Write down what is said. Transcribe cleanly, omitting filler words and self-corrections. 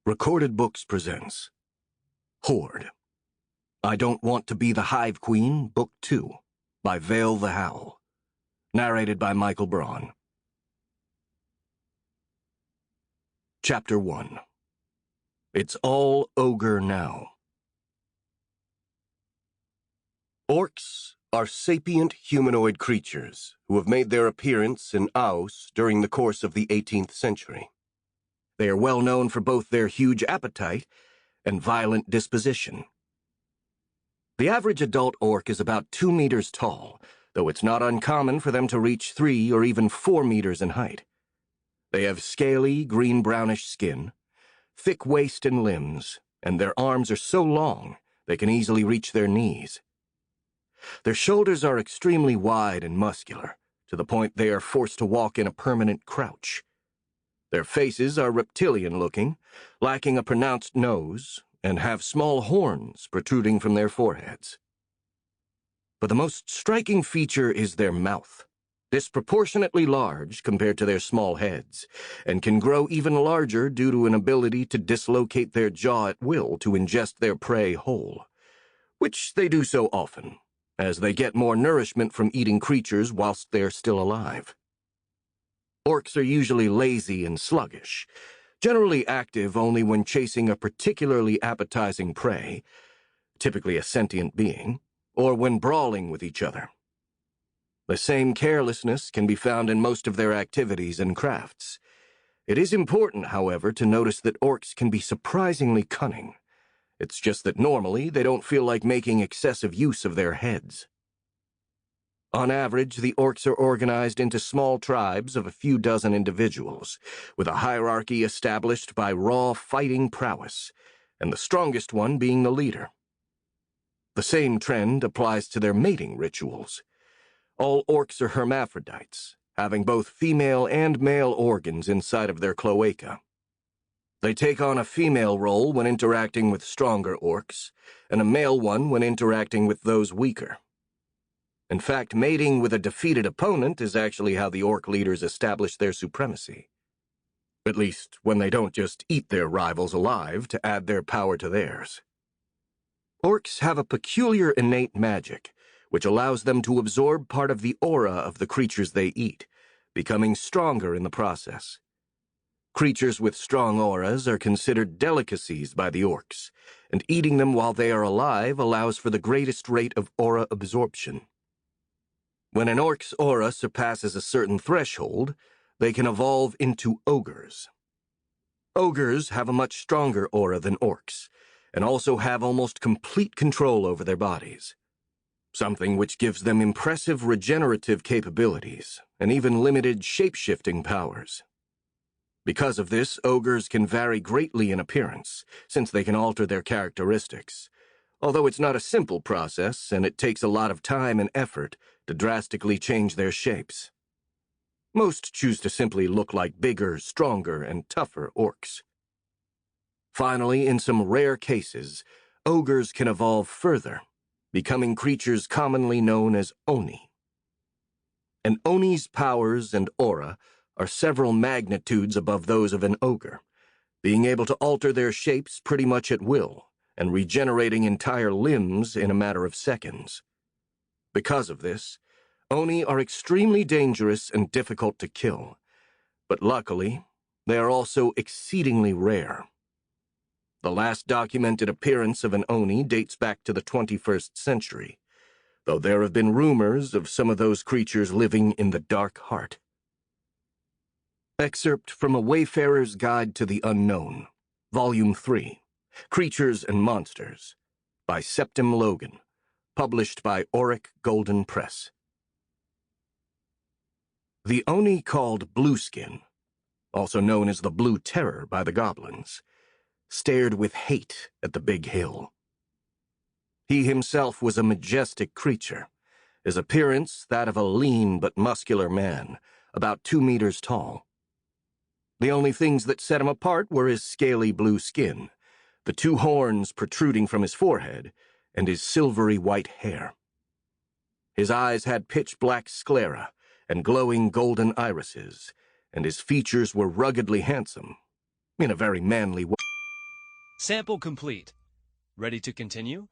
Recorded Books presents Horde. I Don't Want to Be the Hive Queen, Book 2, by Valethehowl. Narrated by Michael Braun. Chapter 1. It's all ogre now. Orcs are sapient humanoid creatures who have made their appearance in Aos during the course of the 18th century. They are well known for both their huge appetite and violent disposition. The average adult orc is about 2 meters tall, though it's not uncommon for them to reach 3 or even 4 meters in height. They have scaly, green-brownish skin, thick waist and limbs, and their arms are so long they can easily reach their knees. Their shoulders are extremely wide and muscular, to the point they are forced to walk in a permanent crouch. Their faces are reptilian-looking, lacking a pronounced nose, and have small horns protruding from their foreheads. But the most striking feature is their mouth, disproportionately large compared to their small heads, and can grow even larger due to an ability to dislocate their jaw at will to ingest their prey whole, which they do so often, as they get more nourishment from eating creatures whilst they're still alive. Orcs are usually lazy and sluggish, generally active only when chasing a particularly appetizing prey, typically a sentient being, or when brawling with each other. The same carelessness can be found in most of their activities and crafts. It is important, however, to notice that orcs can be surprisingly cunning. It's just that normally they don't feel like making excessive use of their heads. On average, the orcs are organized into small tribes of a few dozen individuals, with a hierarchy established by raw fighting prowess, and the strongest one being the leader. The same trend applies to their mating rituals. All orcs are hermaphrodites, having both female and male organs inside of their cloaca. They take on a female role when interacting with stronger orcs, and a male one when interacting with those weaker. In fact, mating with a defeated opponent is actually how the orc leaders establish their supremacy. At least, when they don't just eat their rivals alive to add their power to theirs. Orcs have a peculiar innate magic, which allows them to absorb part of the aura of the creatures they eat, becoming stronger in the process. Creatures with strong auras are considered delicacies by the orcs, and eating them while they are alive allows for the greatest rate of aura absorption. When an orc's aura surpasses a certain threshold, they can evolve into ogres. Ogres have a much stronger aura than orcs, and also have almost complete control over their bodies, something which gives them impressive regenerative capabilities and even limited shape-shifting powers. Because of this, ogres can vary greatly in appearance, since they can alter their characteristics, although it's not a simple process and it takes a lot of time and effort to drastically change their shapes. Most choose to simply look like bigger, stronger, and tougher orcs. Finally, in some rare cases, ogres can evolve further, becoming creatures commonly known as Oni. An Oni's powers and aura are several magnitudes above those of an ogre, being able to alter their shapes pretty much at will, and regenerating entire limbs in a matter of seconds. Because of this, Oni are extremely dangerous and difficult to kill, but luckily, they are also exceedingly rare. The last documented appearance of an Oni dates back to the 21st century, though there have been rumors of some of those creatures living in the Dark Heart. Excerpt from A Wayfarer's Guide to the Unknown, Volume 3, Creatures and Monsters, by Septim Logan, published by Auric Golden Press. The Oni called Blueskin, also known as the Blue Terror by the goblins, stared with hate at the big hill. He himself was a majestic creature, his appearance that of a lean but muscular man, about 2 meters tall. The only things that set him apart were his scaly blue skin, the 2 horns protruding from his forehead, and his silvery white hair. His eyes had pitch-black sclera and glowing golden irises, and his features were ruggedly handsome, in a very manly way. Sample complete. Ready to continue?